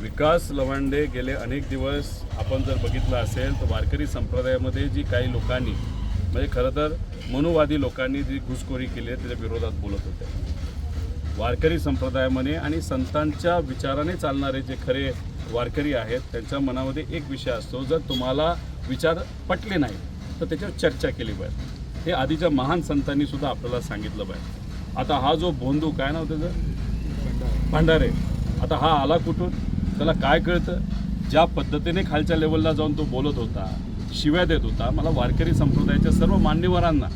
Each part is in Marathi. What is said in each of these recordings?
विकास लवांडे गेले अनेक दिवस आपण जर बघितलं असेल तर वारकरी संप्रदायामध्ये जी काही लोकांनी म्हणजे खरं तर मनुवादी लोकांनी जी घुसखोरी केली आहे त्याच्या विरोधात बोलत होते। वारकरी संप्रदायामध्ये आणि संतांच्या विचाराने चालणारे जे खरे वारकरी आहेत त्यांच्या मनामध्ये एक विषय असतो, जर तुम्हाला विचार पटले नाही तर त्याच्यावर चर्चा केली पाहिजे। हे आधीच्या महान संतांनी सुद्धा आपल्याला सांगितलं पाहिजे। आता हा जो भोंदू काय नाव त्याचं भंडारे, आता हा आला कुठून, त्याला काय कळतं? ज्या पद्धतीने खालच्या लेवलला जाऊन तो बोलत होता, शिव्या देत होता, मला वारकरी संप्रदायाच्या सर्व मान्यवरांना,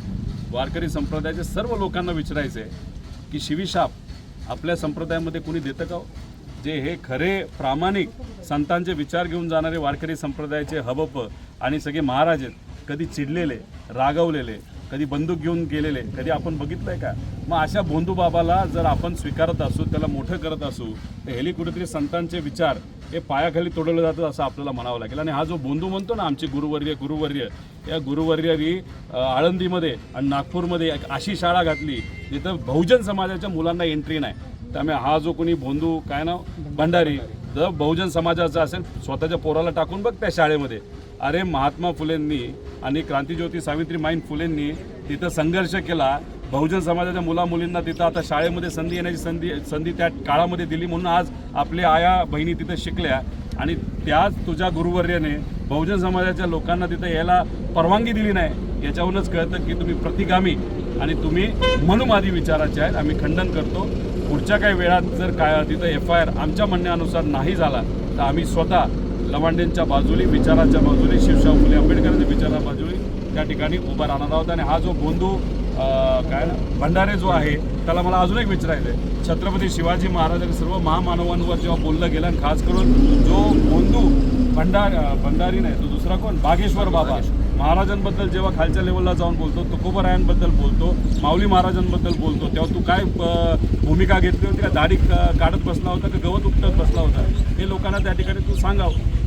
वारकरी संप्रदायाच्या सर्व लोकांना विचारायचं आहे की शिवीशाप आपल्या संप्रदायामध्ये कोणी देतं का? जे हे खरे प्रामाणिक संतांचे विचार घेऊन जाणारे वारकरी संप्रदायाचे हबप आणि सगळे महाराज आहेत, कधी चिडलेले, रागवलेले, कधी बंदूक घेऊन गेलेले कधी आपण बघितलं आहे का? मग अशा भोंदू बाबाला जर आपण स्वीकारत असू, त्याला मोठं करत असू, तर ह्याली कुठेतरी संतांचे विचार हे पायाखाली तोडवले जातात असं आपल्याला म्हणावं लागेल। आणि हा जो भोंदू म्हणतो ना आमचे गुरुवर्य या गुरुवर्यांनी आळंदीमध्ये आणि नागपूरमध्ये एक अशी शाळा घातली जिथं बहुजन समाजाच्या मुलांना एंट्री नाही। त्यामुळे हा जो कोणी भोंदू काय नाव भंडारी जर बहुजन समाजाचा असेल, स्वतःच्या पोराला टाकून बघ त्या शाळेमध्ये। अरे महात्मा फुलेंनी आणि क्रांतीज्योती सावित्रीबाई फुलेंनी तिथं संघर्ष केला, बहुजन समाजाच्या मुलामुलींना तिथं आता शाळेमध्ये संधी येण्याची संधी त्या काळामध्ये दिली, म्हणून आज आपल्या आया बहिणी तिथं शिकल्या। आणि त्याच तुझ्या गुरुवर्याने बहुजन समाजाच्या लोकांना तिथं यायला परवानगी दिली नाही। याच्यावरूनच कळतं की तुम्ही प्रतिगामी आणि तुम्ही मनुवादी विचाराचे आहेत। आम्ही खंडन करतो। पुढच्या काही वेळात जर काय तिथं FIR आमच्या म्हणण्यानुसार नाही झाला तर आम्ही स्वतः लवांडेंच्या बाजूने, विचाराच्या बाजूने, शिवशाहू फुले आंबेडकरांच्या विचारा बाजूने त्या ठिकाणी उभा राहणार आहोत। आणि हा जो भोंदू काय भंडारे जो आहे त्याला मला अजून एक विचारायचं आहे, छत्रपती शिवाजी महाराजांनी सर्व महामानवांवर जेव्हा बोललं गेलं आणि खास करून जो भोंदू भंडारी नाही तो दुसरा कोण, बागेश्वर बाबा महाराजांबद्दल जेव्हा खालच्या लेवलला जाऊन बोलतो, तुकोबरायांबद्दल बोलतो, माऊली महाराजांबद्दल बोलतो, तेव्हा तू काय भूमिका घेतली होती? का दाढी काढत बसला होता का गवत उपटत बसला होता? हे लोकांना त्या ठिकाणी तू सांगावं।